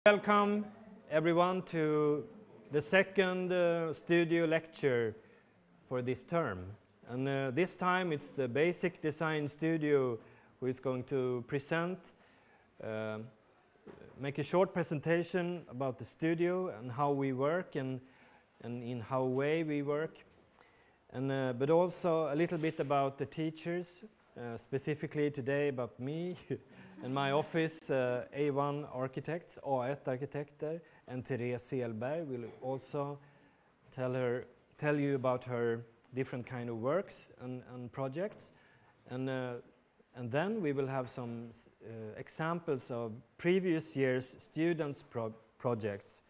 Welcome everyone to the second studio lecture for this term. And this time it's the Basic Design Studio who is going to present, make a short presentation about the studio and how we work and in how way we work. And, but also a little bit about the teachers, specifically today about me and my office, A1 Architects, A1 Arkitekter, and Therese Selberg will also tell you about her different kind of works and projects. And then we will have some examples of previous year's students' projects,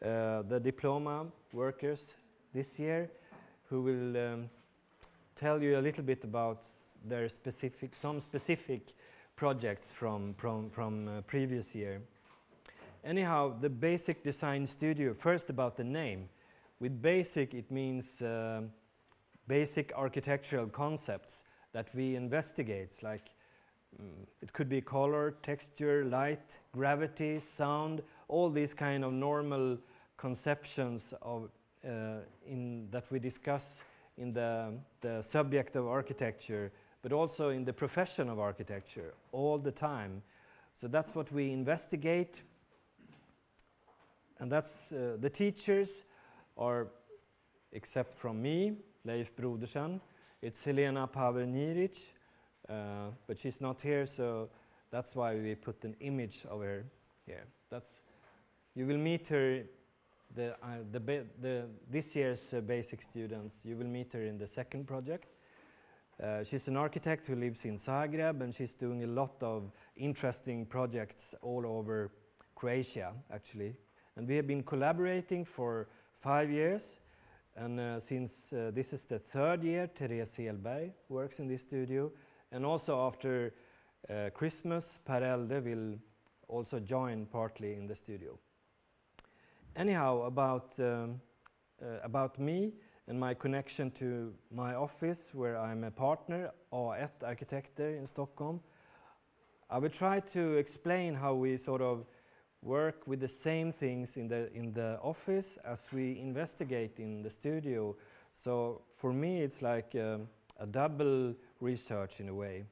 the diploma workers this year, who will tell you a little bit about their some specific projects from previous year. Anyhow, the Basic Design Studio, first about the name. With basic, it means basic architectural concepts that we investigate, like it could be color, texture, light, gravity, sound, all these kind of normal conceptions of that we discuss in the subject of architecture, but also in the profession of architecture all the time. So that's what we investigate. And that's the teachers are, except from me, Leif Brodersen, it's Helena Pavel-Niric, but she's not here, so that's why we put an image of her here. You will meet her, this year's basic students, you will meet her in the second project. She's an architect who lives in Zagreb, and she's doing a lot of interesting projects all over Croatia, actually. And we have been collaborating for 5 years, and since this is the third year, Therese Selberg works in this studio, and also after Christmas, Per Elde will also join partly in the studio. Anyhow, about me and my connection to my office, where I'm a partner, A1 Arkitekter in Stockholm. I will try to explain how we sort of work with the same things in the office as we investigate in the studio. So for me, it's like a double research in a way.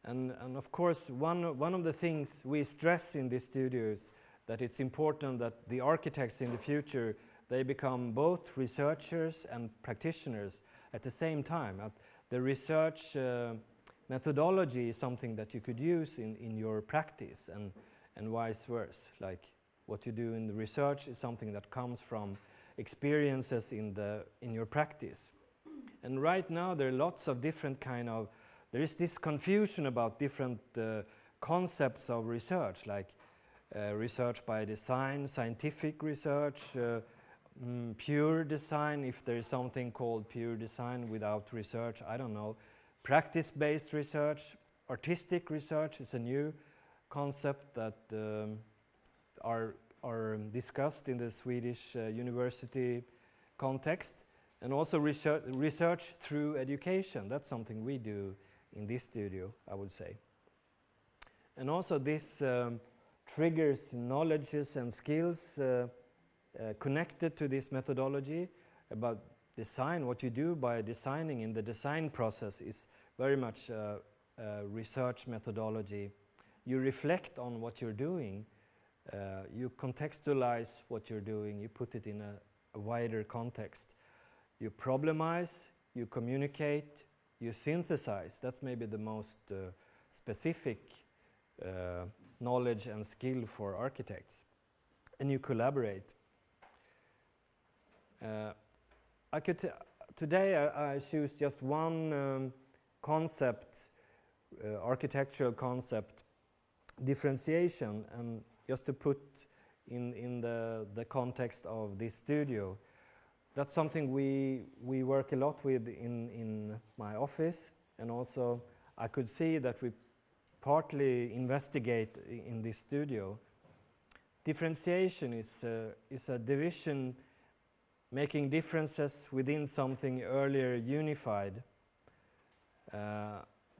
And of course, one of the things we stress in this studio is that it's important that the architects in the future, they become both researchers and practitioners at the same time. The research methodology is something that you could use in your practice, and vice versa. Like what you do in the research is something that comes from experiences in your practice. And right now there are lots of different there is this confusion about different concepts of research, like research by design, scientific research, pure design, if there is something called pure design without research, I don't know. Practice-based research, artistic research is a new concept that are discussed in the Swedish university context. And also research through education, that's something we do in this studio, I would say. And also this triggers knowledges and skills connected to this methodology about design. What you do by designing in the design process is very much a research methodology. You reflect on what you're doing, you contextualize what you're doing, you put it in a wider context. You problemize, you communicate, you synthesize. That's maybe the most specific knowledge and skill for architects. And you collaborate. Today I choose just one concept, architectural concept, differentiation, and just to put in the context of this studio. That's something we work a lot with in my office, and also I could see that we partly investigate in this studio. Differentiation is a division making differences within something earlier unified.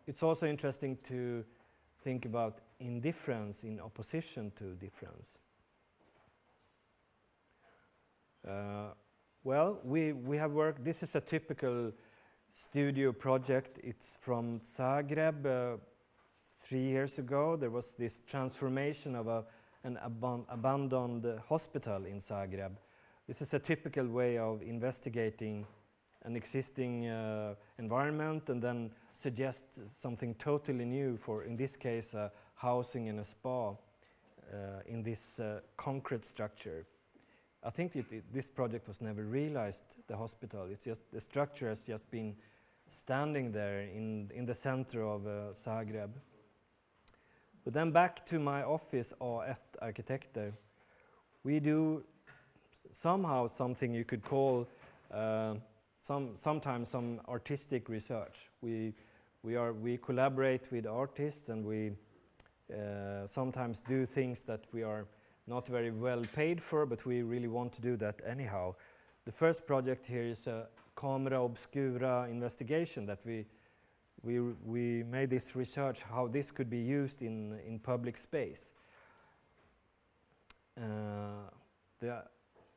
It's also interesting to think about indifference in opposition to difference. Well, we have worked, this is a typical studio project. It's from Zagreb. 3 years ago, there was this transformation of an abandoned hospital in Zagreb. This is a typical way of investigating an existing environment and then suggest something totally new for, in this case, housing and a spa in this concrete structure. I think this project was never realized, the hospital. It's just, the structure has just been standing there in the center of Zagreb. But then back to my office at Arkitekter, we do somehow something you could call sometimes some artistic research. We collaborate with artists, and we sometimes do things that we are not very well paid for, but we really want to do that anyhow. The first project here is a camera Obscura investigation that we made this research how this could be used in public space.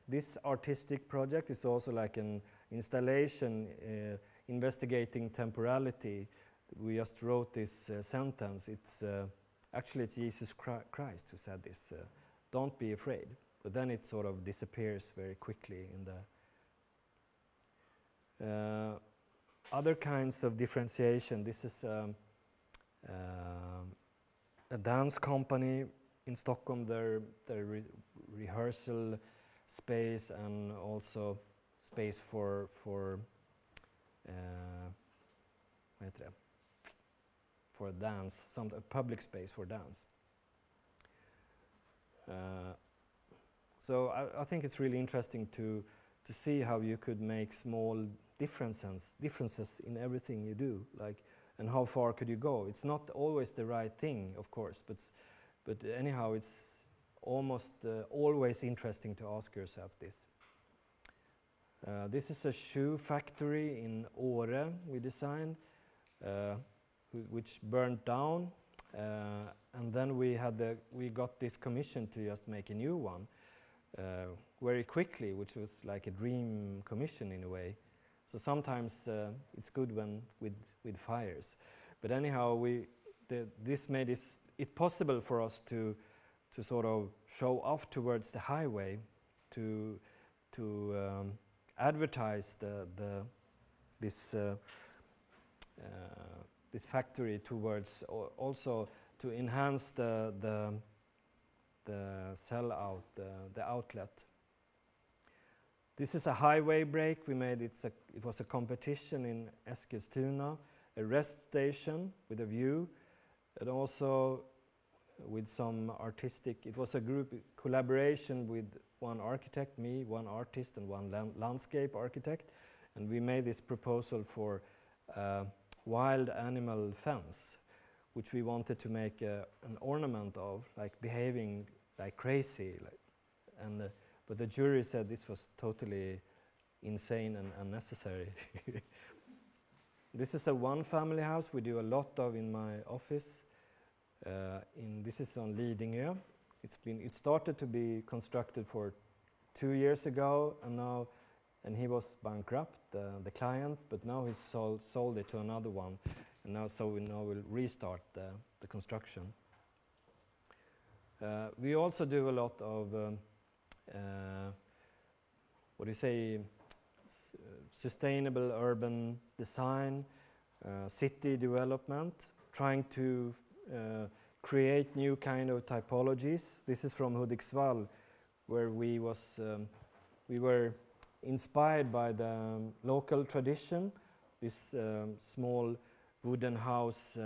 This artistic project is also like an installation investigating temporality. We just wrote this sentence. It's actually it's Jesus Christ who said this. Don't be afraid. But then it sort of disappears very quickly in the other kinds of differentiation. This is a dance company in Stockholm, their rehearsal space and also space for dance, a public space for dance. So I think it's really interesting to see how you could make small differences in everything you do, like, and how far could you go? It's not always the right thing, of course, but anyhow, it's almost always interesting to ask yourself this. This is a shoe factory in Åre we designed, which burned down, and then we got this commission to just make a new one very quickly, which was like a dream commission in a way. So sometimes it's good when with fires, but anyhow, this made it possible for us to sort of show off towards the highway, to advertise this factory towards, also to enhance the sell-out, the outlet. This is a highway break we made. It was a competition in Eskilstuna, a rest station with a view, and also with some artistic. It was a group collaboration with one architect, me, one artist, and one landscape architect, and we made this proposal for wild animal fence, which we wanted to make an ornament of, like behaving like crazy, but the jury said this was totally insane and unnecessary. This is a one-family house we do a lot of in my office. This is on Lidingö. It started to be constructed for 2 years ago, and he was bankrupt, the client, but now he's sold it to another one, and now we'll restart the construction. We also do a lot of sustainable urban design, city development, trying to create new kind of typologies. This is from Hudiksvall, where we were inspired by the local tradition, this small wooden house,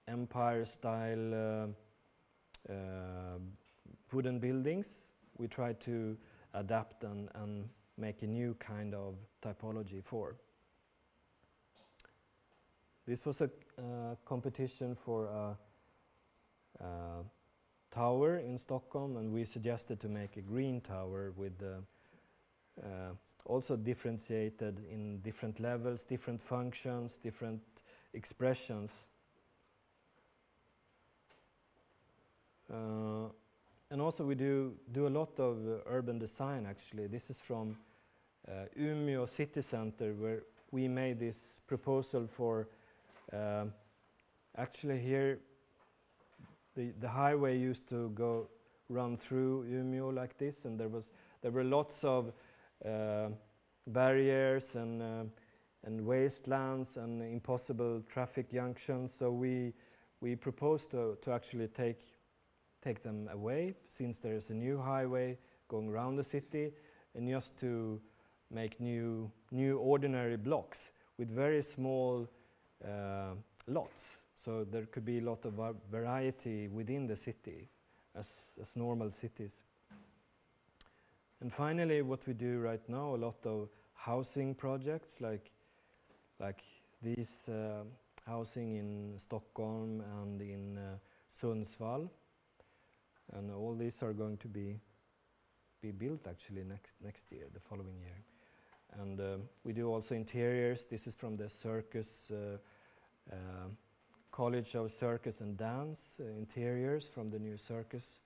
empire-style wooden buildings. We tried to adapt and make a new kind of typology for. This was a competition for a tower in Stockholm, and we suggested to make a green tower with also differentiated in different levels, different functions, different expressions. And also we do a lot of urban design actually. This is from Umeå City Center, where we made this proposal for actually here the highway used to run through Umeå like this, and there were lots of barriers and wastelands and impossible traffic junctions. So we proposed to actually take them away, since there is a new highway going around the city, and just to make new ordinary blocks with very small lots. So there could be a lot of variety within the city as normal cities. And finally, what we do right now, a lot of housing projects like this housing in Stockholm and in Sundsvall. And all these are going to be built actually next year, the following year. And we do also interiors. This is from the Circus College of Circus and Dance, interiors from the new circus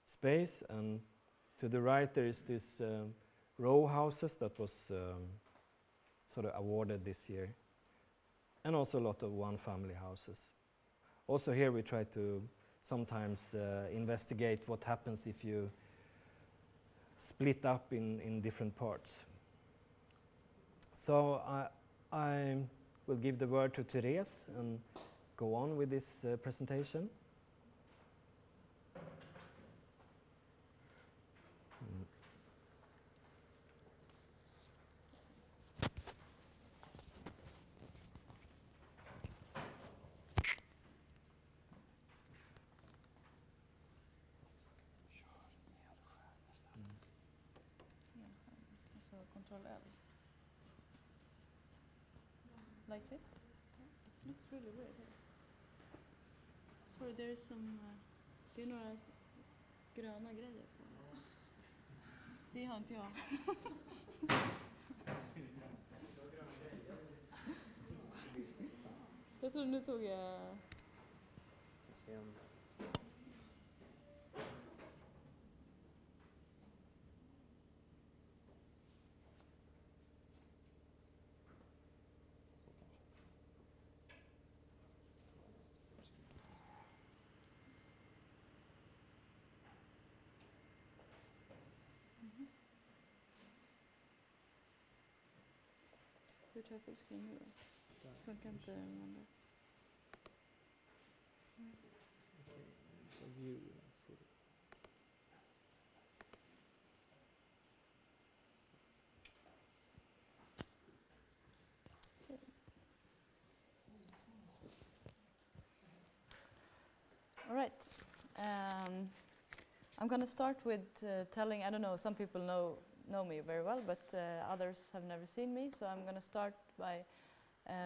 space. And to the right there is this row houses that was sort of awarded this year. And also a lot of one-family houses. Also here we try to sometimes investigate what happens if you split up in different parts. So I will give the word to Therese and go on with this presentation. Control L. Like this? Looks really weird. Sorry, there is some... det är några gröna grejer på. Det har inte jag. Jag tror nu tog jag... Hur tar jag fullscreen nu då? Funkar inte den andra? All right. I'm going to start with telling, I don't know, some people know me very well, but others have never seen me. So I'm going to start by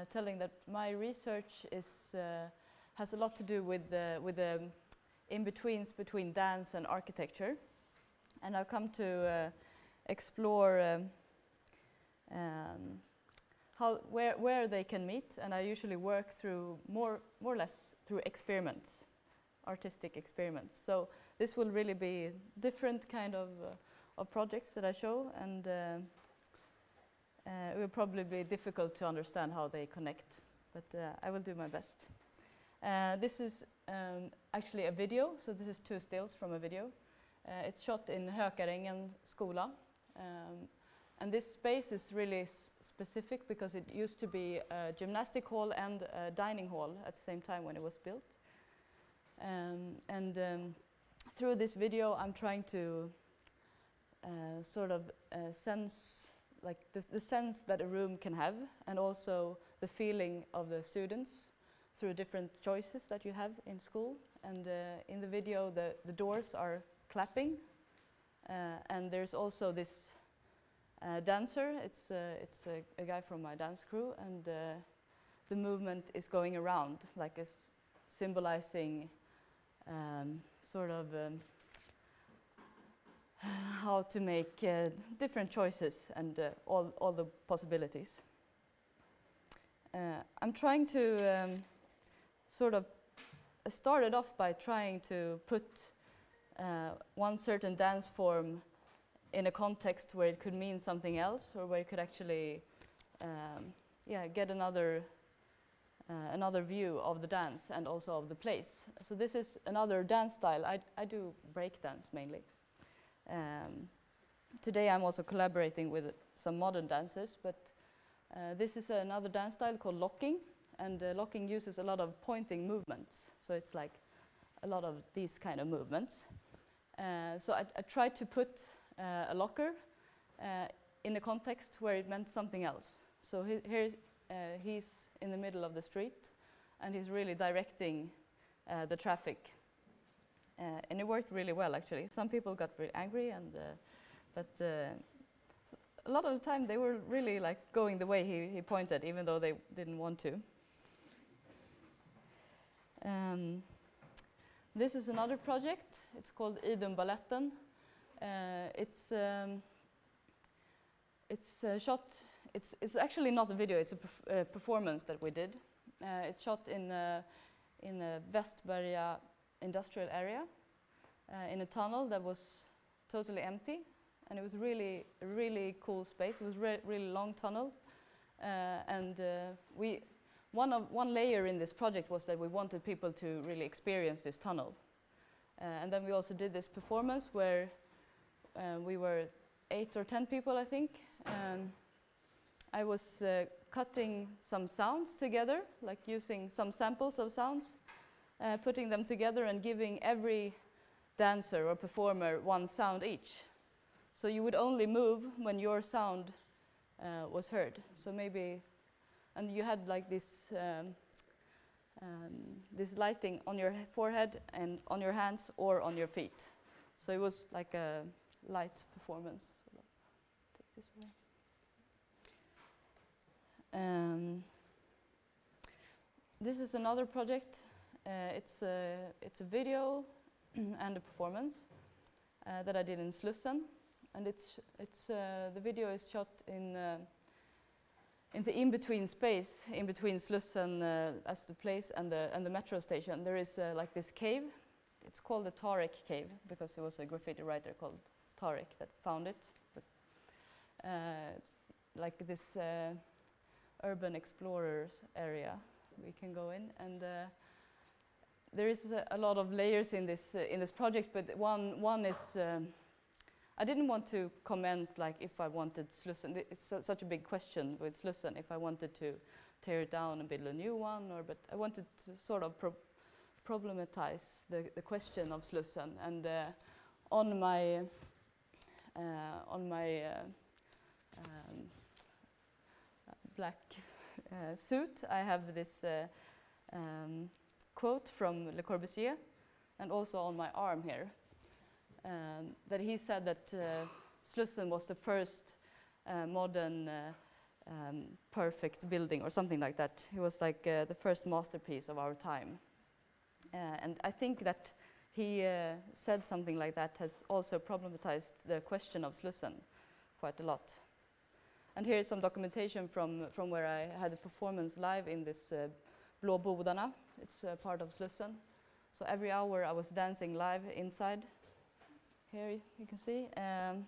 telling that my research has a lot to do with the in-betweens between dance and architecture. And I've come to explore where they can meet. And I usually work through more or less through experiments, artistic experiments. So this will really be different kind of projects that I show, and it will probably be difficult to understand how they connect, but I will do my best. This is actually a video, so this is 2 stills from a video. It's shot in Hökarängen skola, and this space is really specific because it used to be a gymnastic hall and a dining hall at the same time when it was built. Through this video I'm trying to sort of sense, like the sense that a room can have, and also the feeling of the students through different choices that you have in school. And in the video the doors are clapping, and there's also this dancer. It's a guy from my dance crew, and the movement is going around, like symbolizing sort of how to make different choices and all the possibilities. I'm trying to sort of started off by trying to put one certain dance form in a context where it could mean something else, or where it could actually get another view of the dance and also of the place. So this is another dance style. I do break dance mainly. Today I'm also collaborating with some modern dancers, but this is another dance style called locking, and locking uses a lot of pointing movements. So it's like a lot of these kind of movements. So I tried to put a locker in a context where it meant something else. So here he's in the middle of the street, and he's really directing the traffic. And it worked really well, actually. Some people got really angry, but a lot of the time they were really like going the way he pointed, even though they didn't want to. This is another project. It's called Balletten. It's shot. It's actually not a video. It's a performance that we did. It's shot in a Västberga industrial area in a tunnel that was totally empty, and it was really a really cool space. It was really long tunnel, and one layer in this project was that we wanted people to really experience this tunnel, and then we also did this performance where we were 8 or 10 people, I think. I was cutting some sounds together, like using some samples of sounds, putting them together and giving every dancer or performer one sound each. So you would only move when your sound was heard. So maybe, and you had like this this lighting on your forehead and on your hands or on your feet. So it was like a light performance. So take this away. This is another project. It's a video and a performance that I did in Slussen, and the video is shot in the in-between space, in between Slussen as the place and the metro station. There is like this cave. It's called the Torak Cave because it was a graffiti writer called Torak that found it. But, like this urban explorers area we can go in, and there is a lot of layers in this project, but one is I didn't want to comment like if I wanted Slussen. It's such a big question with Slussen, if I wanted to tear it down and build a new one, but I wanted to sort of problematize the question of Slussen. And on my black suit, I have this quote from Le Corbusier, and also on my arm here, that he said that Slussen was the first modern perfect building, or something like that. It was like the first masterpiece of our time. And I think that he said something like that has also problematized the question of Slussen quite a lot. And here is some documentation from where I had a performance live in this Blå Bodarna. It's part of Slussen. So every hour I was dancing live inside. Here you can see, and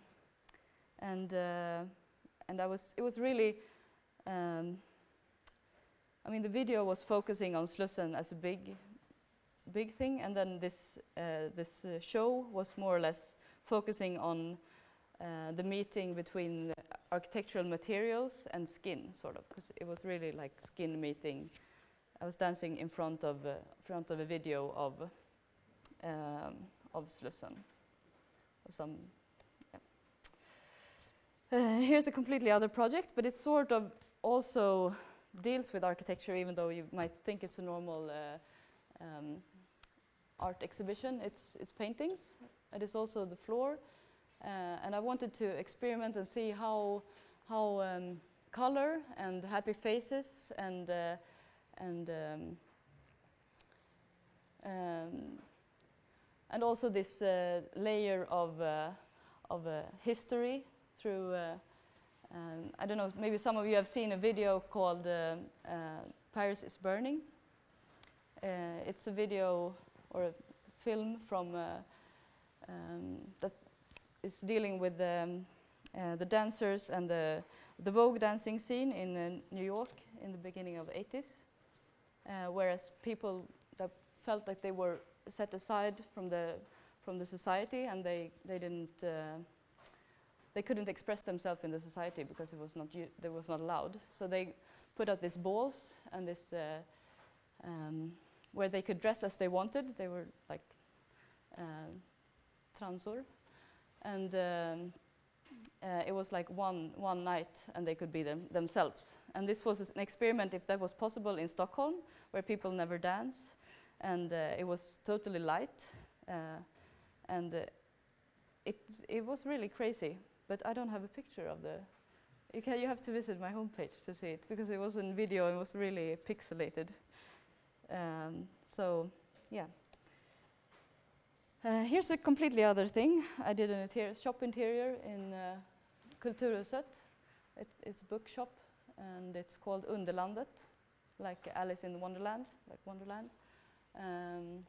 it was really. I mean, the video was focusing on Slussen as a big thing, and then this show was more or less focusing on the meeting between architectural materials and skin, sort of, because it was really like skin meeting. I was dancing in front of a video of Slussen. Here's a completely other project, but it sort of also deals with architecture, even though you might think it's a normal art exhibition. It's paintings, and it's also the floor. And I wanted to experiment and see how color and happy faces and also this layer of history through. I don't know. Maybe some of you have seen a video called "Paris is Burning." It's a video or a film from that is dealing with the dancers and the Vogue dancing scene in New York in the beginning of the 80s, whereas people that felt like they were set aside from the society, and they couldn't express themselves in the society because they was not allowed. So they put out these balls and this where they could dress as they wanted. They were like transor, and it was like one night, and they could be themselves. And this was an experiment, if that was possible, in Stockholm, where people never dance, and it was totally light, and it was really crazy. But I don't have a picture of the. You have to visit my homepage to see it, because it was in video and it was really pixelated. So, yeah. Here's a completely other thing. I did an shop interior in Kulturhuset. It's a bookshop, and it's called Underlandet, like Alice in Wonderland, like Wonderland. And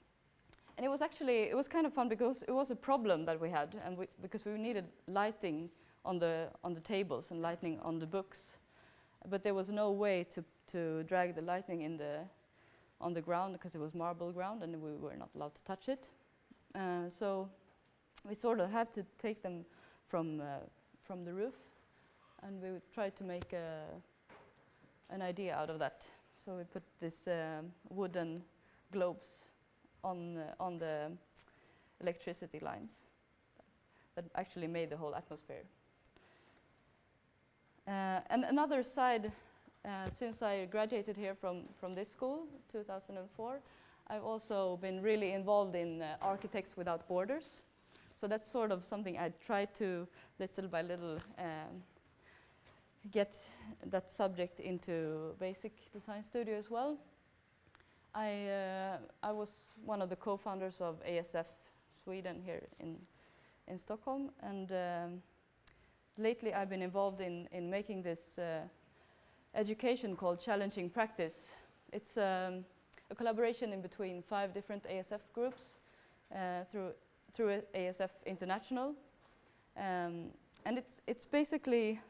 it was kind of fun because it was a problem that we had, and because we needed lighting on the tables and lighting on the books, but there was no way to drag the lighting on the ground, because it was marble ground and we were not allowed to touch it. So we sort of had to take them from the roof, and we would try to make an idea out of that. So we put this wooden globes on the electricity lines that actually made the whole atmosphere. And another side, since I graduated here from this school, 2004, I've also been really involved in Architects Without Borders. So that's sort of something I try to, little by little, get that subject into basic design studio as well. I was one of the co-founders of ASF Sweden here in Stockholm, and lately I've been involved in making this education called Challenging Practice. It's a collaboration in between 5 different ASF groups through ASF International, and it's basically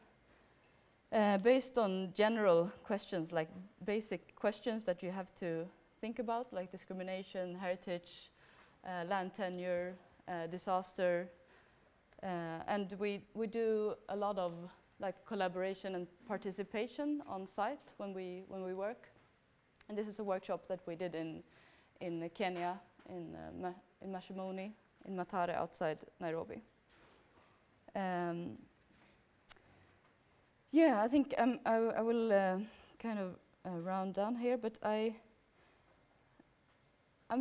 based on general questions, like basic questions that you have to think about, like discrimination, heritage, land tenure, disaster, and we do a lot of like collaboration and participation on site when we work. And this is a workshop that we did in Kenya, in Mashimoni, in Mathare, outside Nairobi. Yeah, I think I will kind of round down here, but I'm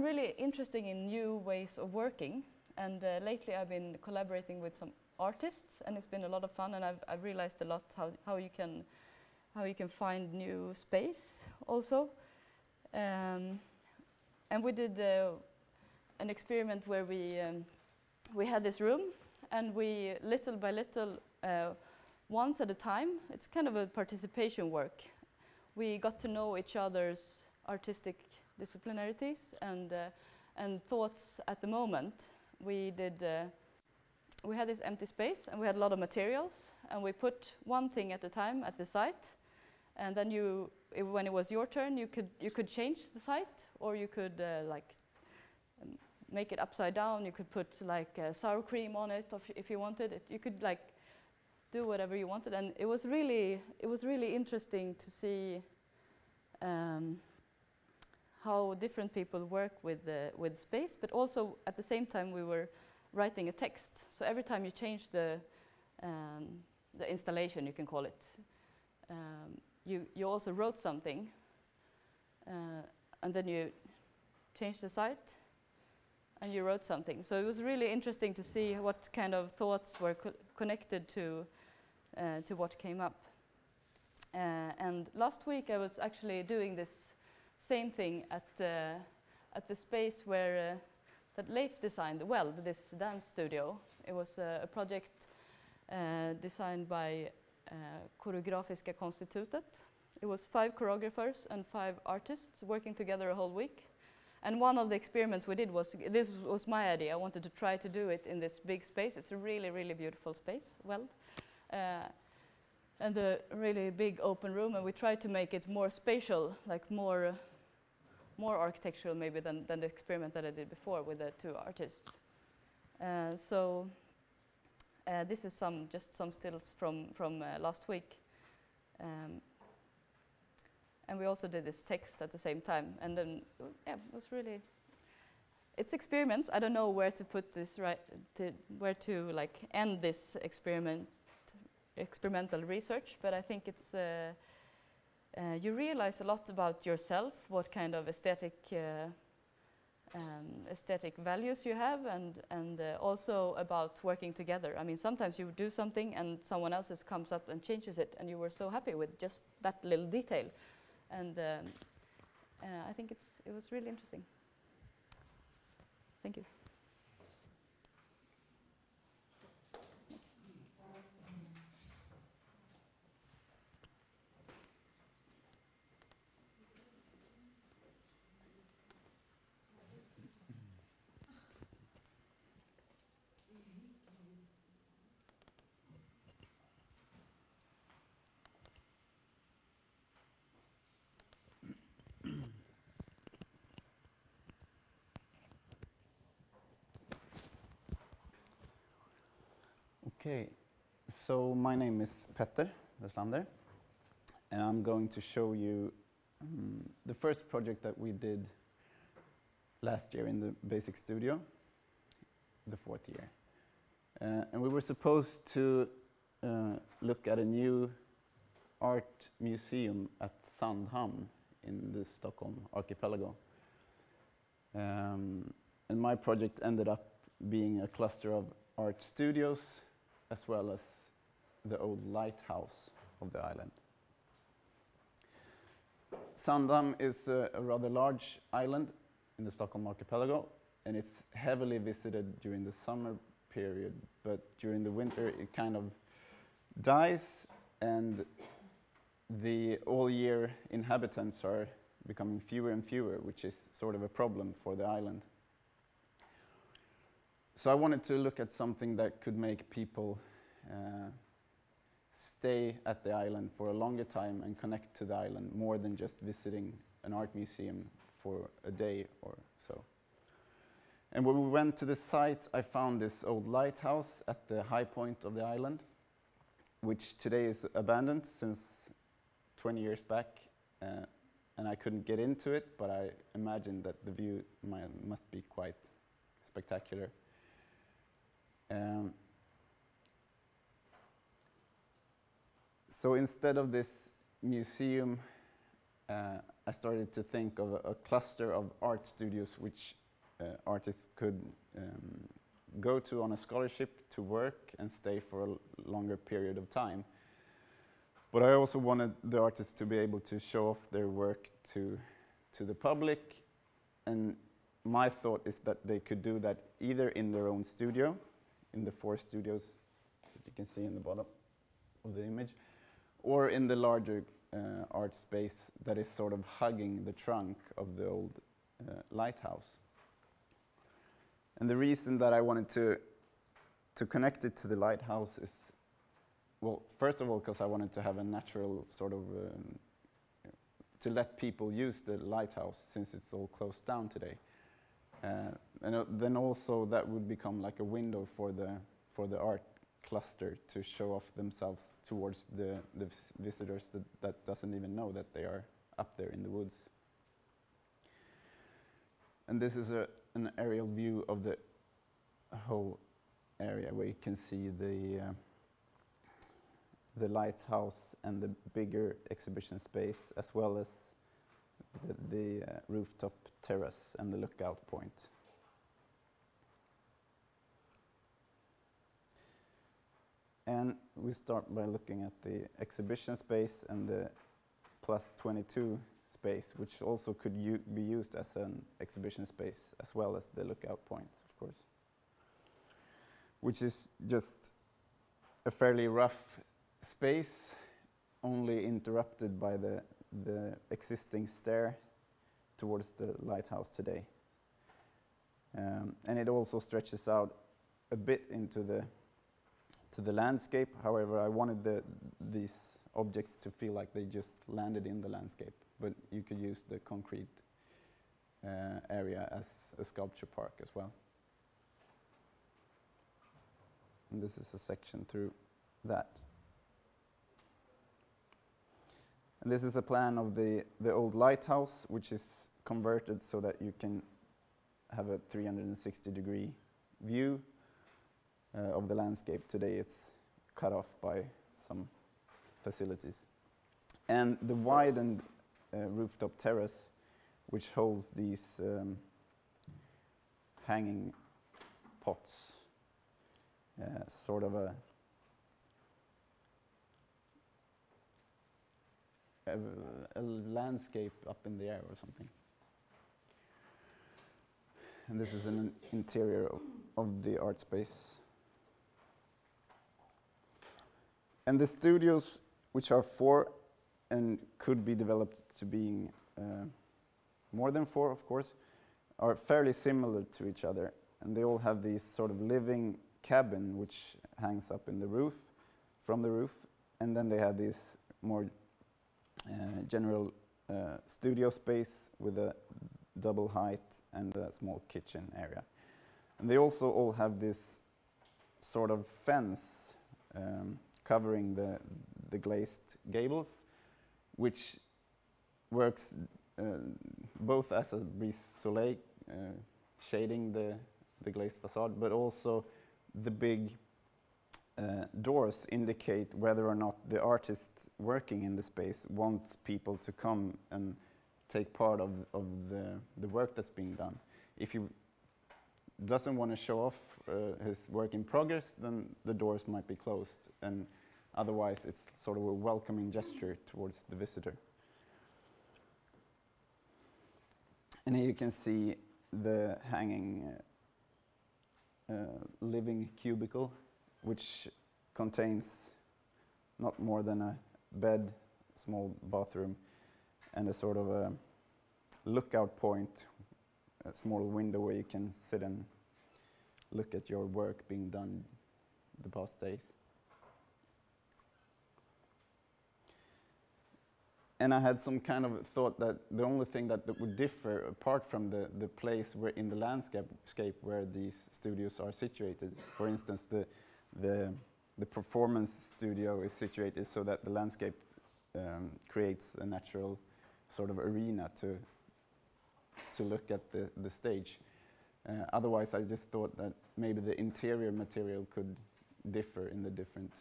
really interested in new ways of working, and lately I've been collaborating with some artists, and it's been a lot of fun, and I've realized a lot how you can find new space also. And we did an experiment where we had this room, and we little by little, once at a time, it's kind of a participation work. We got to know each other's artistic disciplinarities and thoughts at the moment. We had this empty space, and we had a lot of materials, and we put one thing at a time at the site, and then when it was your turn, you could change the site, or you could make it upside down. You could put like sour cream on it, if you wanted it. You could like do whatever you wanted, and it was really interesting to see how different people work with space, but also at the same time we were writing a text. So every time you change the installation, you can call it, you also wrote something, and then you changed the site, and you wrote something. So it was really interesting to see what kind of thoughts were connected to what came up. And last week I was actually doing this same thing at the space where that Leif designed, this dance studio. It was a project designed by Koreografiska Konstitutet. It was 5 choreographers and 5 artists working together a whole week. And one of the experiments we did was, this was my idea, I wanted to try to do it in this big space. It's a really, really beautiful space, and a really big open room, and we tried to make it more spatial, like more architectural maybe than the experiment that I did before with the two artists. This is just some stills from last week. And we also did this text at the same time. And then, yeah, it was really, it's experiments. I don't know where to put this, where to like end this experimental research, but I think it's, you realize a lot about yourself, what kind of aesthetic values you have, and also about working together. I mean, sometimes you do something and someone else comes up and changes it, and you were so happy with just that little detail. And I think it was really interesting. Thank you. Okay, so my name is Petter Westlander, and I'm going to show you the first project that we did last year in the basic studio, the 4th year. And we were supposed to look at a new art museum at Sandhamn in the Stockholm archipelago. And my project ended up being a cluster of art studios as well as the old lighthouse of the island. Sandhamn is a rather large island in the Stockholm archipelago, and it's heavily visited during the summer period, but during the winter it kind of dies, and the all-year inhabitants are becoming fewer and fewer, which is sort of a problem for the island. So I wanted to look at something that could make people stay at the island for a longer time and connect to the island more than just visiting an art museum for a day or so. And when we went to the site, I found this old lighthouse at the high point of the island, which today is abandoned since 20 years back, and I couldn't get into it, but I imagined that the view must be quite spectacular. So instead of this museum, I started to think of a cluster of art studios which artists could go to on a scholarship to work and stay for a longer period of time. But I also wanted the artists to be able to show off their work to the public, and my thought is that they could do that either in their own studio, in the 4 studios that you can see in the bottom of the image, or in the larger art space that is sort of hugging the trunk of the old lighthouse. And the reason that I wanted to connect it to the lighthouse is, well, first of all, because I wanted to have a natural sort of, to let people use the lighthouse since it's all closed down today. And then also that would become like a window for the art cluster to show off themselves towards the visitors that doesn't even know that they are up there in the woods. And this is an aerial view of the whole area where you can see the lighthouse and the bigger exhibition space, as well as the rooftop terrace and the lookout point. And we start by looking at the exhibition space and the +22 space, which also could be used as an exhibition space, as well as the lookout point, of course, which is just a fairly rough space, only interrupted by the existing stair towards the lighthouse today. And it also stretches out a bit into the landscape. However, I wanted these objects to feel like they just landed in the landscape, but you could use the concrete area as a sculpture park as well. And this is a section through that. And this is a plan of the old lighthouse, which is converted so that you can have a 360-degree view of the landscape. Today it's cut off by some facilities. And the widened rooftop terrace, which holds these hanging pots, sort of a landscape up in the air or something. And this is an interior of the art space. And the studios, which are 4 and could be developed to being more than 4, of course, are fairly similar to each other. And they all have these sort of living cabin which hangs up in the roof, from the roof. And then they have this more general studio space with a double height and a small kitchen area. And they also all have this sort of fence covering the glazed gables, which works both as a brise-soleil, shading the glazed facade, but also the big doors indicate whether or not the artist working in the space wants people to come and take part of the work that's being done. If he doesn't want to show off his work in progress, then the doors might be closed, and otherwise it's sort of a welcoming gesture towards the visitor. And here you can see the hanging living cubicle, which contains not more than a bed, small bathroom, and a sort of a lookout point, a small window where you can sit and look at your work being done the past days. And I had some kind of thought that the only thing that would differ, apart from the place where in the landscape where these studios are situated, for instance, the performance studio is situated so that the landscape creates a natural sort of arena to look at the stage. Otherwise, I just thought that maybe the interior material could differ in the different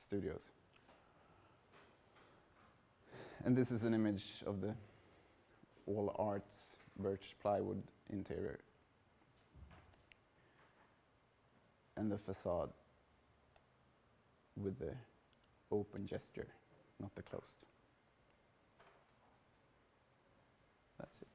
studios. And this is an image of the all arts birch plywood interior and the facade with the open gesture, not the closed. That's it.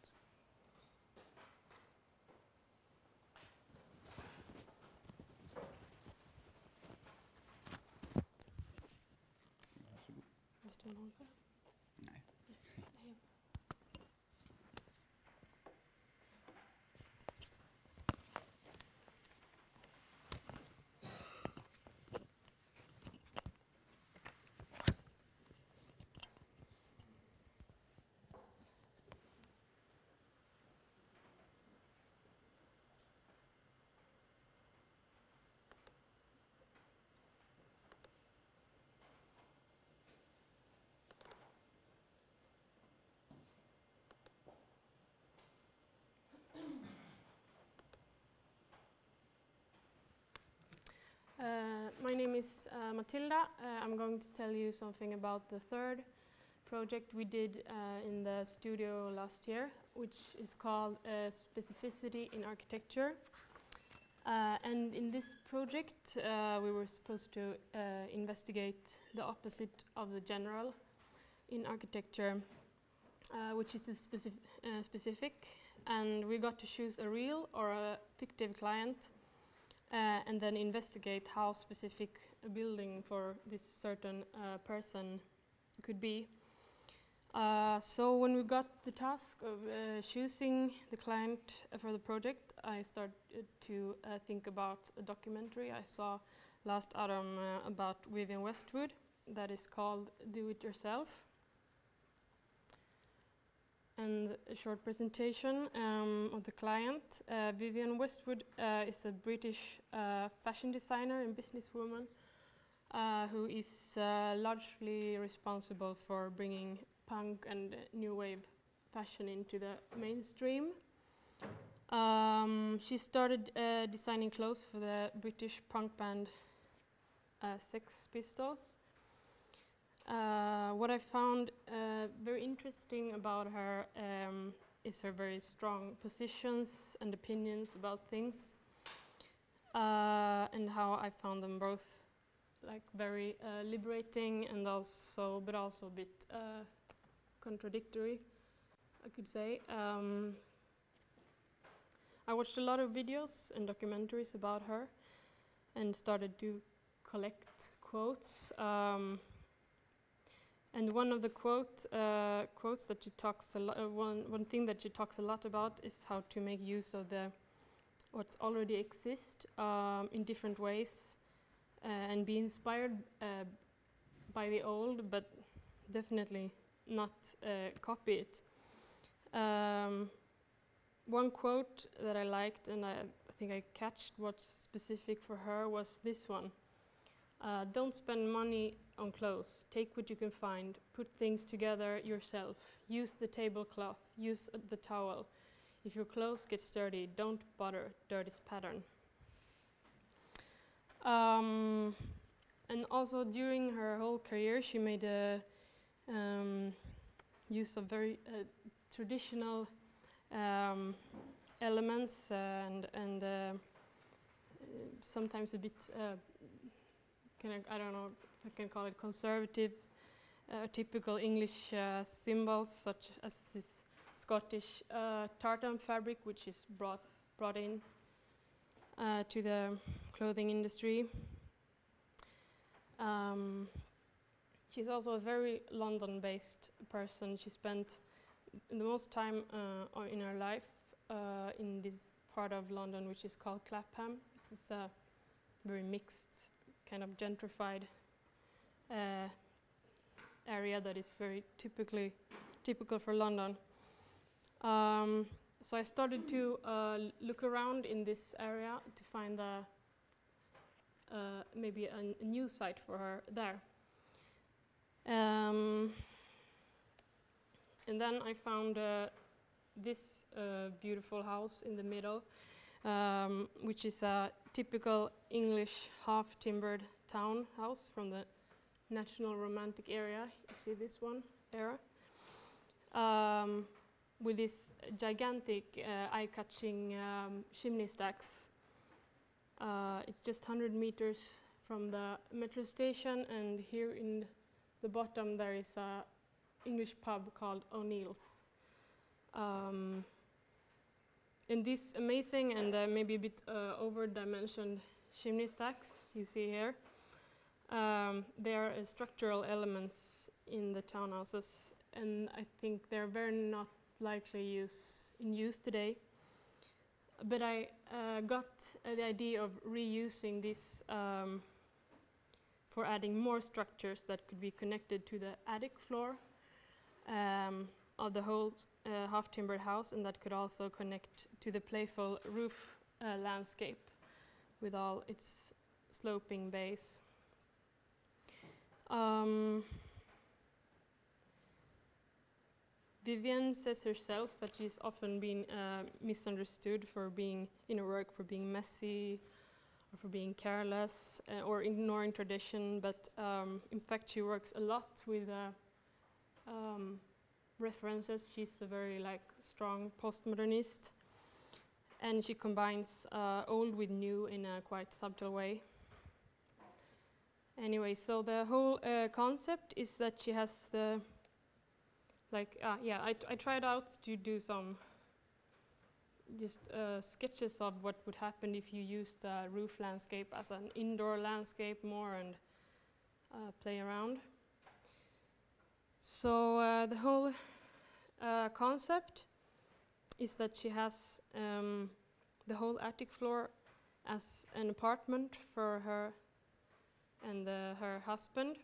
My name is Matilda. I'm going to tell you something about the third project we did in the studio last year, which is called Specificity in Architecture. And in this project, we were supposed to investigate the opposite of the general in architecture, which is the specific. And we got to choose a real or a fictive client, and then investigate how specific a building for this certain person could be. So when we got the task of choosing the client for the project, I started to think about a documentary I saw last autumn about Vivienne Westwood that is called Do It Yourself. And a short presentation of the client. Vivienne Westwood is a British fashion designer and businesswoman who is largely responsible for bringing punk and new wave fashion into the mainstream. She started designing clothes for the British punk band Sex Pistols. What I found very interesting about her is her very strong positions and opinions about things, and how I found them both like very liberating and also, but also a bit contradictory, I could say. I watched a lot of videos and documentaries about her and started to collect quotes. And one of the quotes that she talks a lot, one thing that she talks a lot about is how to make use of what's already exists in different ways and be inspired by the old, but definitely not copy it. One quote that I liked, and I think I catched what's specific for her, was this one. Don't spend money on clothes. Take what you can find. Put things together yourself. Use the tablecloth. Use the towel. If your clothes get dirty, don't bother. Dirty's pattern. And also during her whole career, she made use of very traditional elements and sometimes a bit I don't know if I can call it conservative, typical English symbols such as this Scottish tartan fabric, which is brought in to the clothing industry. She's also a very London-based person. She spent the most time in her life in this part of London, which is called Clapham. This is a very mixed, kind of gentrified area that is very typical for London. So I started to look around in this area to find maybe a new site for her there. And then I found this beautiful house in the middle, which is a typical English half-timbered townhouse from the National Romantic era. You see this one era? With these gigantic eye-catching chimney stacks. It's just 100 meters from the metro station, and here in the bottom there is a English pub called O'Neill's. And these amazing and maybe a bit over-dimensioned chimney stacks you see here, they are structural elements in the townhouses, and I think they're very not likely in use today. But I got the idea of reusing this for adding more structures that could be connected to the attic floor of the whole half-timbered house, and that could also connect to the playful roof landscape with all its sloping bays. Vivienne says herself that she's often been misunderstood for being in her work, for being messy, or for being careless, or ignoring tradition. But in fact, she works a lot with references. She's a very strong postmodernist, and she combines old with new in a quite subtle way. Anyway, so the whole concept is that she has the I tried out to do some sketches of what would happen if you use the roof landscape as an indoor landscape more and play around. So the whole concept is that she has the whole attic floor as an apartment for her and her husband.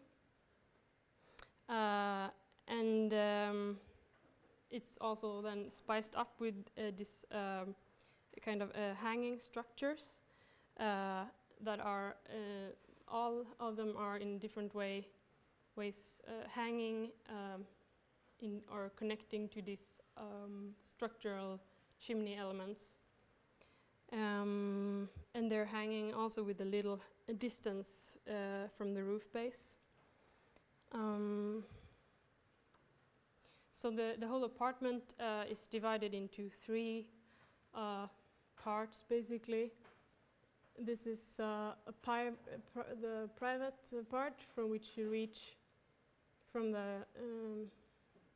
And it's also then spiced up with this kind of hanging structures that are all of them are in different ways hanging in or connecting to these structural chimney elements. And they're hanging also with a little distance from the roof base. So the whole apartment is divided into three parts, basically. This is the private part from which you reach from the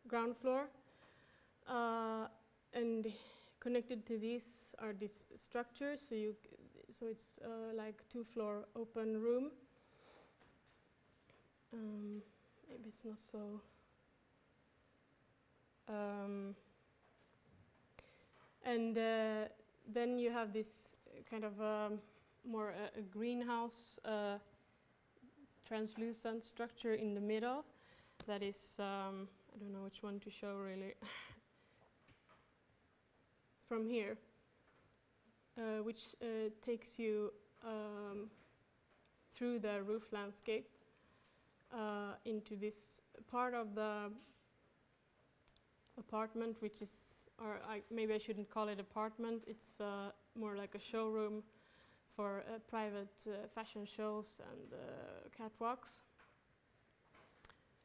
ground floor. And connected to these are these structures, so it's like two-floor open room. Maybe it's not so. And then you have this kind of more a greenhouse translucent structure in the middle that is, I don't know which one to show really, from here, which takes you through the roof landscape into this part of the apartment, which is, or maybe I shouldn't call it apartment, it's more like a showroom for private fashion shows and catwalks.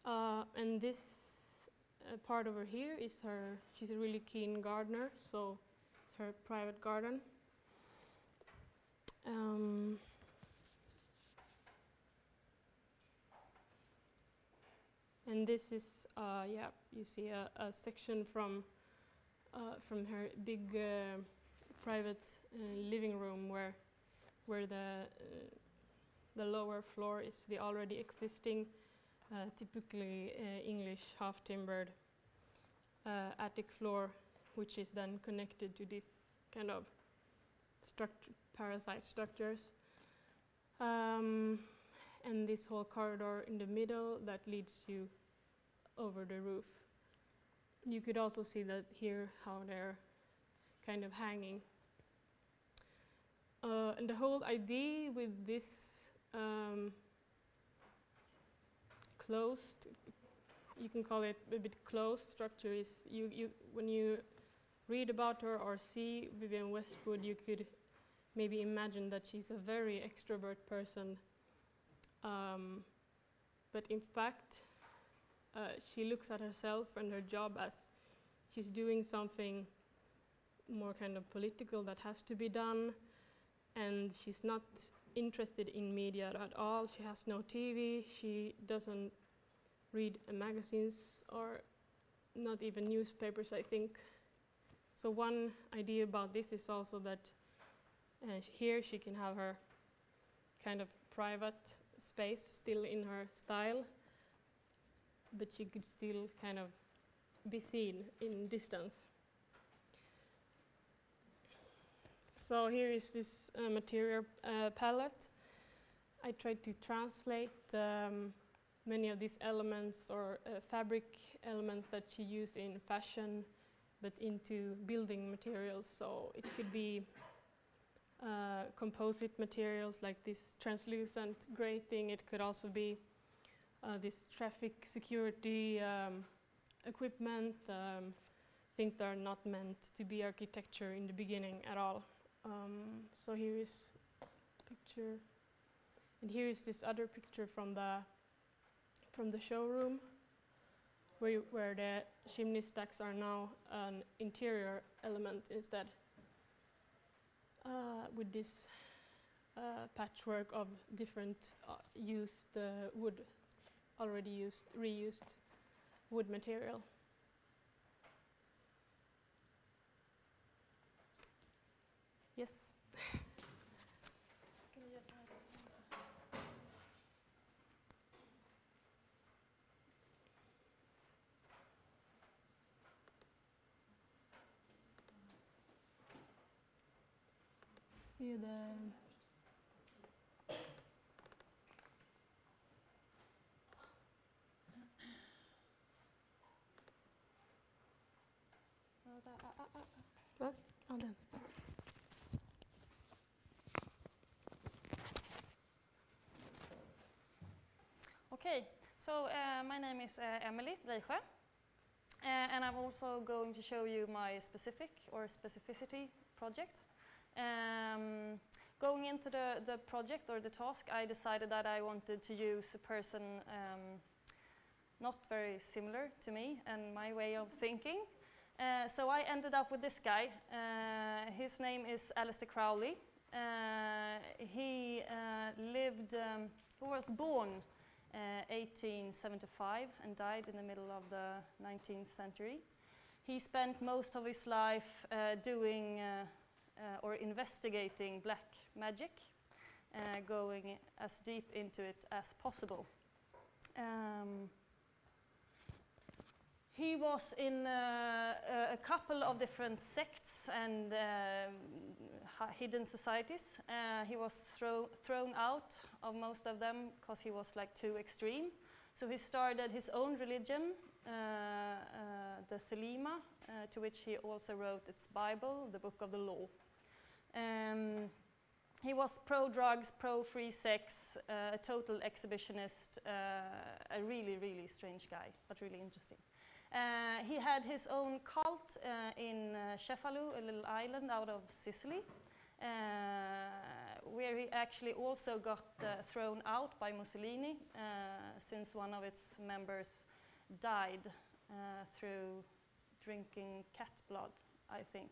And this part over here is her, she's a really keen gardener, so it's her private garden. And this is, yeah, you see a section from her big private living room where the lower floor is the already existing, typically English half-timbered attic floor, which is then connected to this kind of parasite structures. And this whole corridor in the middle that leads you over the roof. You could also see that here how they're kind of hanging. And the whole idea with this closed, you can call it a bit closed structure, is when you read about her or see Vivienne Westwood, you could maybe imagine that she's a very extrovert person. But in fact, she looks at herself and her job as she's doing something more kind of political that has to be done, and she's not interested in media at all. She has no TV, she doesn't read magazines or not even newspapers, I think. So one idea about this is also that here she can have her kind of private space still in her style, but she could still kind of be seen in distance. So here is this material palette. I tried to translate many of these elements or fabric elements that she used in fashion, but into building materials. So it could be composite materials like this translucent grating. It could also be this traffic security equipment. Things that are not meant to be architecture in the beginning at all. So here is a picture, and here is this other picture from the showroom, where the chimney stacks are now an interior element instead, with this patchwork of different used wood, already used, reused wood material. Yes. Yeah, the Vad? Ja, den. Okay, so my name is Emily Reiche, and I'm also going to show you my specificity project. Going into the project or the task, I decided that I wanted to use a person not very similar to me and my way of thinking. So I ended up with this guy. His name is Aleister Crowley. He was born 1875 and died in the middle of the 19th century. He spent most of his life doing or investigating black magic, going as deep into it as possible. He was in a couple of different sects and hidden societies. He was thrown out of most of them because he was like too extreme. So he started his own religion, the Thelema, to which he also wrote its Bible, the Book of the Law. He was pro-drugs, pro-free sex, a total exhibitionist, a really, really strange guy, but really interesting. He had his own cult in Cefalù, a little island out of Sicily, where he actually also got thrown out by Mussolini since one of its members died through drinking cat blood, I think.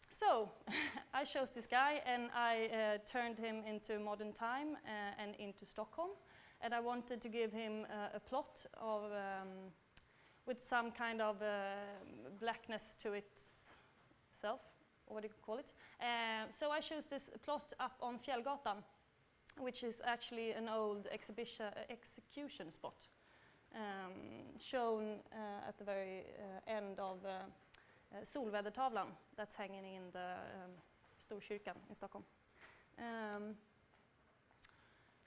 So I chose this guy and I turned him into modern time and into Stockholm. And I wanted to give him a plot of, with some kind of blackness to itself, or what do you call it? So I chose this plot up on Fjällgatan, which is actually an old execution spot, shown at the very end of Solvädertavlan that's hanging in the Storkyrkan in Stockholm.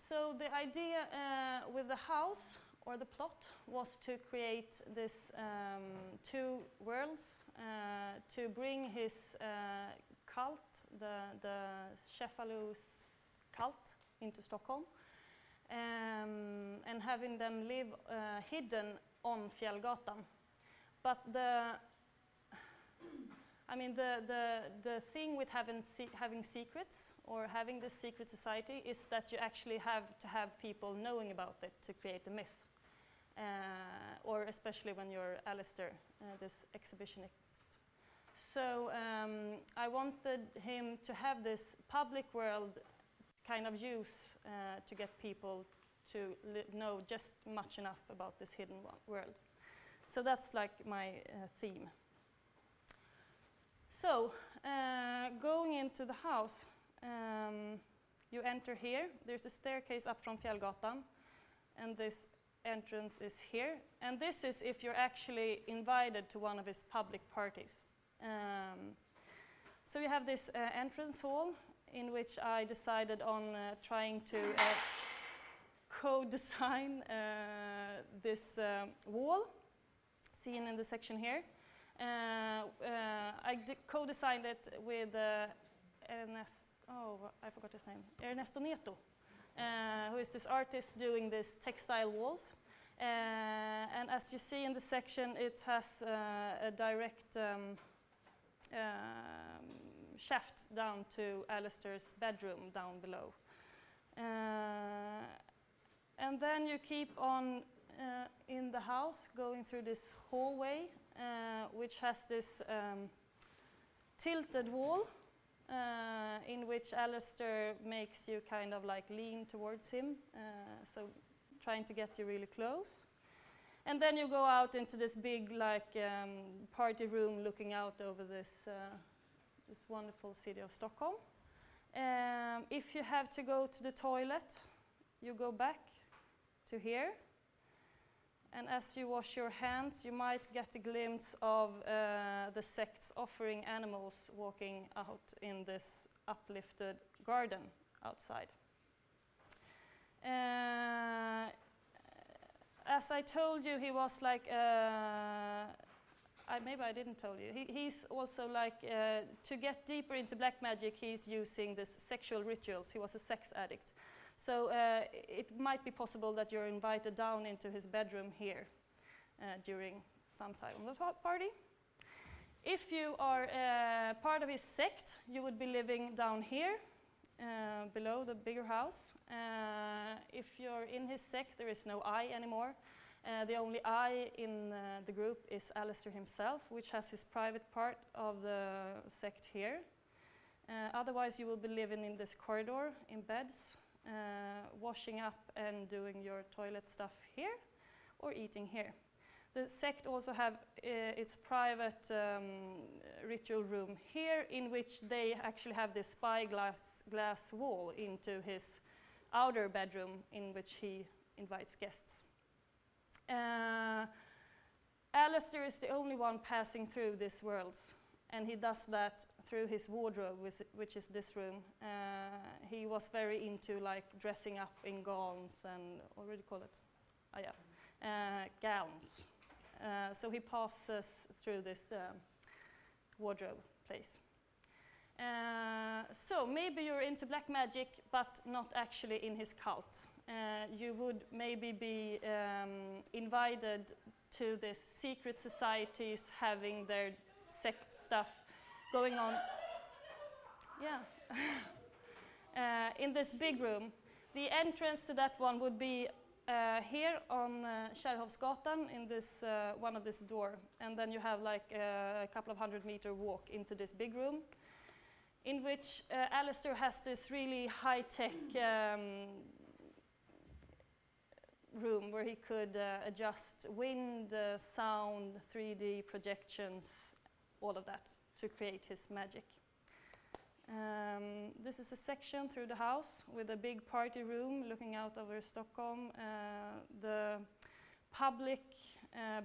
So the idea with the house or the plot was to create this two worlds, to bring his cult, the Cefalù cult, into Stockholm, and having them live hidden on Fjällgatan. But the thing with having secrets or having this secret society is that you actually have to have people knowing about it to create a myth. Or especially when you're Aleister, this exhibitionist. So I wanted him to have this public world kind of use to get people to know just much enough about this hidden world. So that's like my theme. So, going into the house, you enter here. There's a staircase up from Fjällgatan, and this entrance is here. And this is if you're actually invited to one of his public parties. So you have this entrance hall, in which I decided on trying to co-design this wall, seen in the section here. I co-designed it with Ernesto Neto, who is this artist doing these textile walls. And as you see in the section, it has a direct shaft down to Aleister's bedroom down below. And then you keep on in the house, going through this hallway, which has this tilted wall in which Aleister makes you kind of like lean towards him, so trying to get you really close. And then you go out into this big like party room looking out over this, this wonderful city of Stockholm. If you have to go to the toilet, you go back to here. And as you wash your hands, you might get a glimpse of the sect's offering animals walking out in this uplifted garden outside. As I told you, he was like, maybe I didn't tell you, he's also like, to get deeper into black magic, he's using this sexual rituals. He was a sex addict. So it might be possible that you're invited down into his bedroom here during some time of the party. If you are part of his sect, you would be living down here, below the bigger house. If you're in his sect, there is no I anymore. The only I in the group is Alistair himself, which has his private part of the sect here. Otherwise, you will be living in this corridor in beds, washing up and doing your toilet stuff here, or eating here. The sect also have its private ritual room here, in which they actually have this glass wall into his outer bedroom, in which he invites guests. Alistair is the only one passing through these worlds, and he does that through his wardrobe, which is this room. He was very into like dressing up in gowns and, what do you call it? Oh, yeah. Gowns. So he passes through this wardrobe place. So maybe you're into black magic, but not actually in his cult. You would maybe be invited to this secret societies having their sect stuff going on. Yeah. In this big room. The entrance to that one would be here on Kärrhovsgatan in this one of this door, and then you have like a couple of 100-meter walk into this big room, in which Alistair has this really high-tech room where he could adjust wind, sound, 3D projections, all of that to create his magic. This is a section through the house with a big party room looking out over Stockholm, the public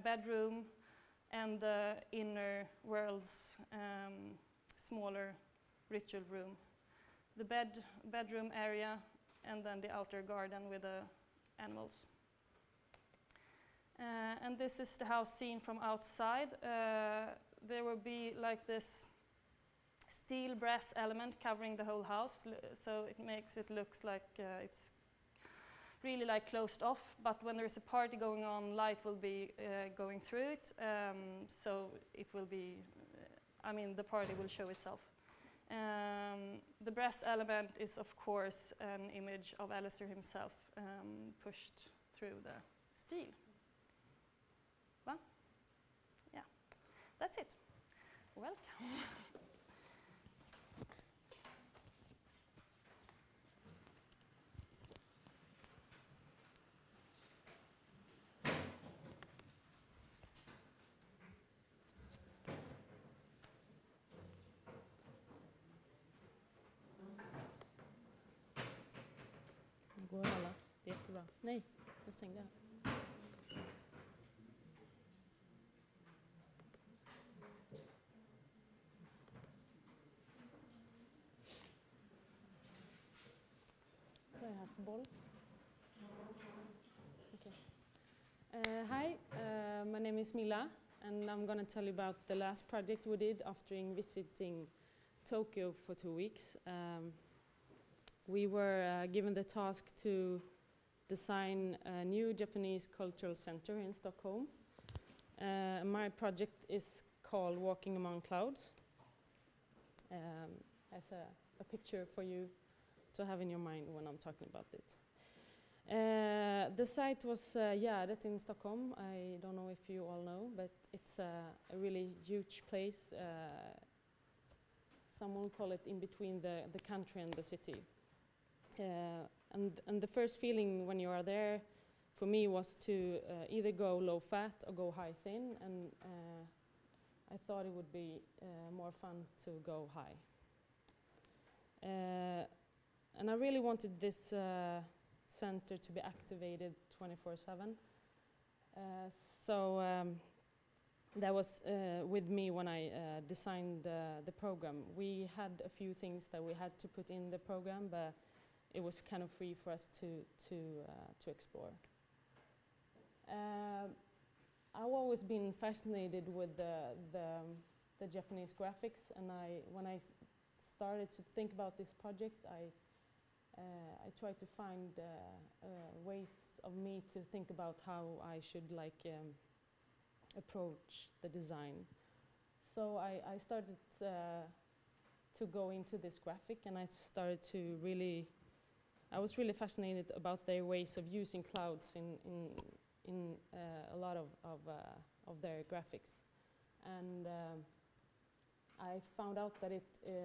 bedroom, and the inner world's smaller ritual room. The bedroom area, and then the outer garden with the animals. And this is the house seen from outside. There will be like this steel brass element covering the whole house, so it makes it look like it's really like closed off, but when there's a party going on, light will be going through it, so it will be, the party will show itself. The brass element is of course an image of Alistair himself pushed through the steel. Well, yeah, that's it. Welcome. Går alla? Det är jättebra. Nej, jag stängde den. Vad är det här för boll? Okay. Hi, my name is Mila, and I'm going to tell you about the last project we did after visiting Tokyo for 2 weeks. We were given the task to design a new Japanese cultural center in Stockholm. My project is called Walking Among Clouds. As a picture for you to have in your mind when I'm talking about it. The site was Gärdet in Stockholm. I don't know if you all know, but it's a really huge place. Someone call it in between the country and the city. And the first feeling when you are there, for me, was to either go low fat or go high thin, and I thought it would be more fun to go high. And I really wanted this center to be activated 24/7. That was with me when I designed the program. We had a few things that we had to put in the program, but it was kind of free for us to explore. I've always been fascinated with the Japanese graphics, and when I started to think about this project, I tried to find ways of me to think about how I should approach the design. So I started to go into this graphic, and I started to I was really fascinated about their ways of using clouds in a lot of their graphics. And I found out that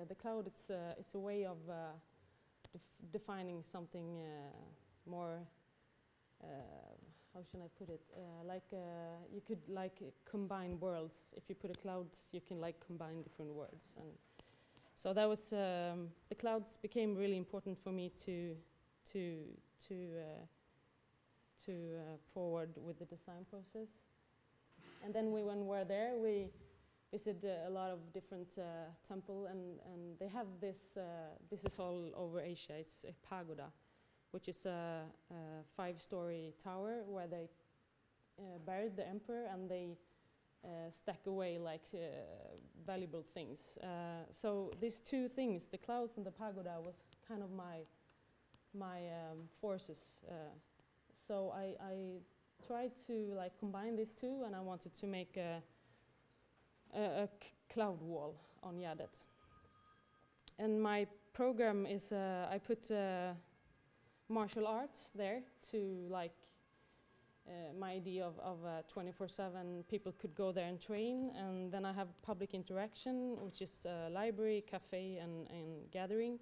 the cloud, it's a way of defining something more, how should I put it? You could combine worlds. If you put clouds, you can combine different words. And so that was the clouds became really important for me to forward with the design process. And then when we're there, we visited a lot of different temples, and they have this. This is all over Asia. It's a pagoda, which is a 5-story tower where they buried the emperor, and they stack away valuable things. So these two things, the clouds and the pagoda, was kind of my forces. So I tried to combine these two, and I wanted to make a cloud wall on Gärdet. And my program is I put martial arts there to my idea of 24/7 people could go there and train, and then I have public interaction, which is library, cafe, and gathering.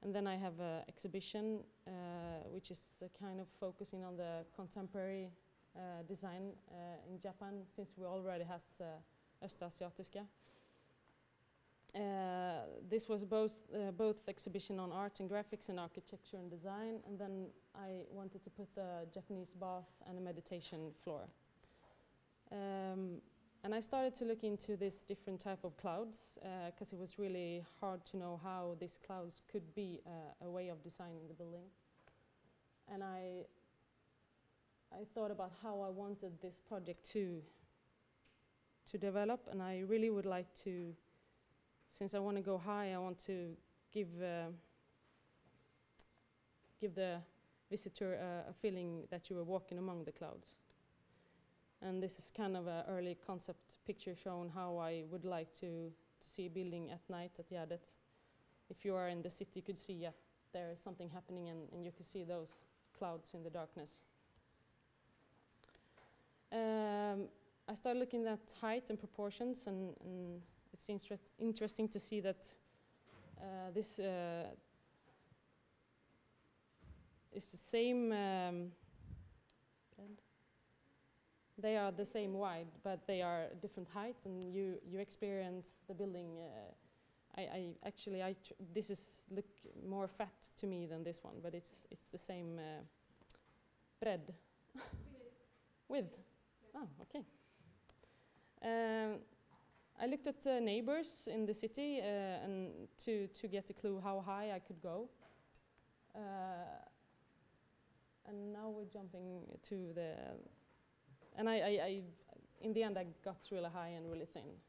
And then I have an exhibition, which is kind of focusing on the contemporary design in Japan, since we already has Östasiatiska. This was both exhibition on art and graphics and architecture and design, and then I wanted to put a Japanese bath and a meditation floor. And I started to look into this different type of clouds, because it was really hard to know how these clouds could be a way of designing the building. And I thought about how I wanted this project to develop, and I really would like to, since I want to go high, I want to give the visitor a feeling that you are walking among the clouds. And this is kind of an early concept picture showing how I would like to see a building at night at Gärdet. If you are in the city, you could see there is something happening, and you could see those clouds in the darkness. I started looking at height and proportions, and it's interesting to see that this is the same. They are the same wide, but they are different height, and you experience the building. This look more fat to me than this one, but it's the same breadth. Width. Oh, okay. I looked at neighbors in the city and to get a clue how high I could go. And now we're jumping to the. And I in the end, I got really high and really thin.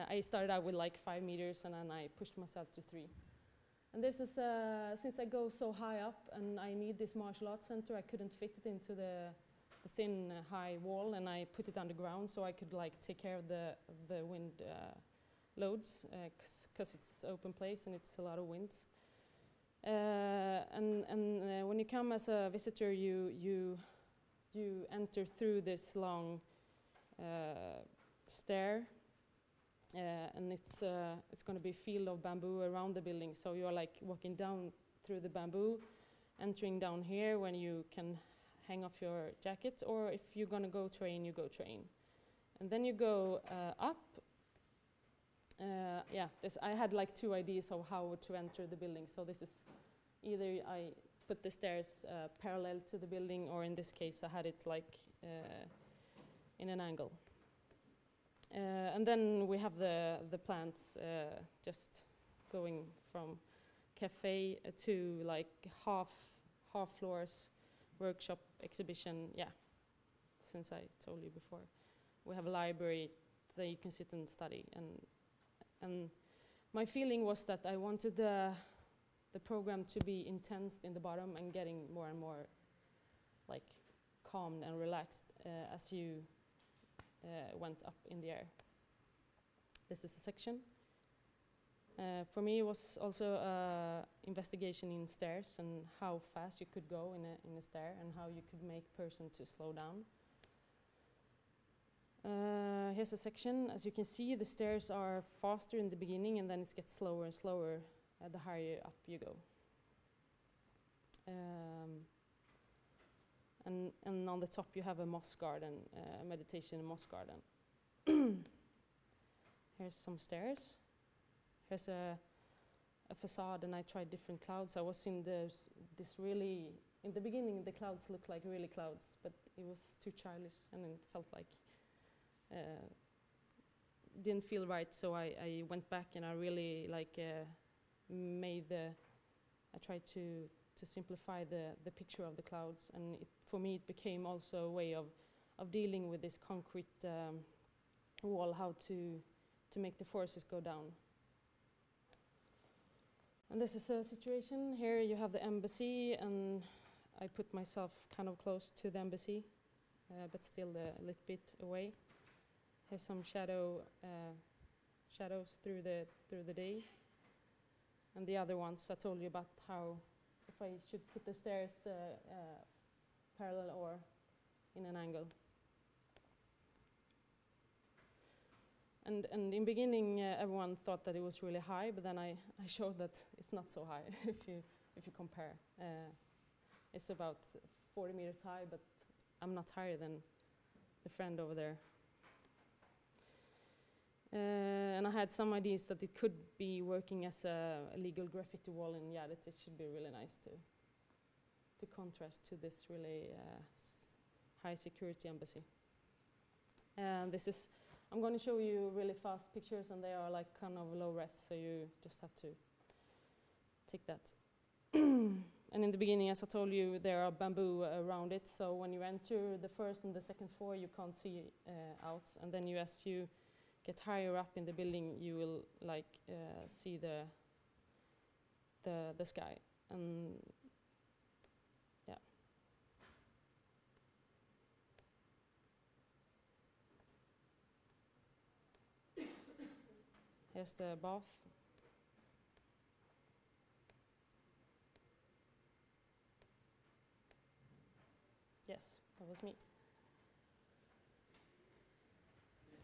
I started out with 5 meters, and then I pushed myself to 3. And this is, since I go so high up and I need this martial arts center, I couldn't fit it into the thin, high wall, and I put it underground so I could take care of the wind loads, because it's open place and it's a lot of winds. And when you come as a visitor, you enter through this long stair, and it's going to be a field of bamboo around the building. So you are walking down through the bamboo, entering down here when you can hang off your jacket, or if you're going to go train, you go train. And then you go up. I had 2 ideas of how to enter the building. So this is either put the stairs parallel to the building, or in this case I had it like in an angle. And then we have the plants just going from cafe to like half floors, workshop, exhibition, yeah, since I told you before. We have a library that you can sit and study, and my feeling was that I wanted the program to be intense in the bottom and getting more and more like calm and relaxed as you went up in the air. This is a section. For me, it was also investigation in stairs and how fast you could go in a stair and how you could make person to slow down. Here's a section. As you can see, the stairs are faster in the beginning, and then it gets slower and slower the higher up you go. And on the top you have a moss garden, meditation moss garden. Here's some stairs. Here's a facade, and I tried different clouds. I was in this really, in the beginning the clouds looked like really clouds, but it was too childish and it felt like, didn't feel right, so I went back and I really like I tried to simplify the picture of the clouds, and for me it became also a way of dealing with this concrete wall, how to make the forces go down. And this is a situation. Here you have the embassy, and I put myself kind of close to the embassy, but still a little bit away. Here's some shadows through the day. And the other ones I told you about, how if I should put the stairs parallel or in an angle. And in beginning, everyone thought that it was really high, but then I showed that it's not so high if you compare. It's about 40 meters high, but I'm not higher than the friend over there. And I had some ideas that it could be working as a legal graffiti wall, and yeah, that it should be really nice to contrast to this really high security embassy. And this is, I'm going to show you really fast pictures, and they are like kind of low res, so you just have to take that. And in the beginning, as I told you, there are bamboo around it, so when you enter the first and the second floor, you can't see out, and then as you get higher up in the building, you will like see the sky, and yeah. Here's the bath. Yes, that was me.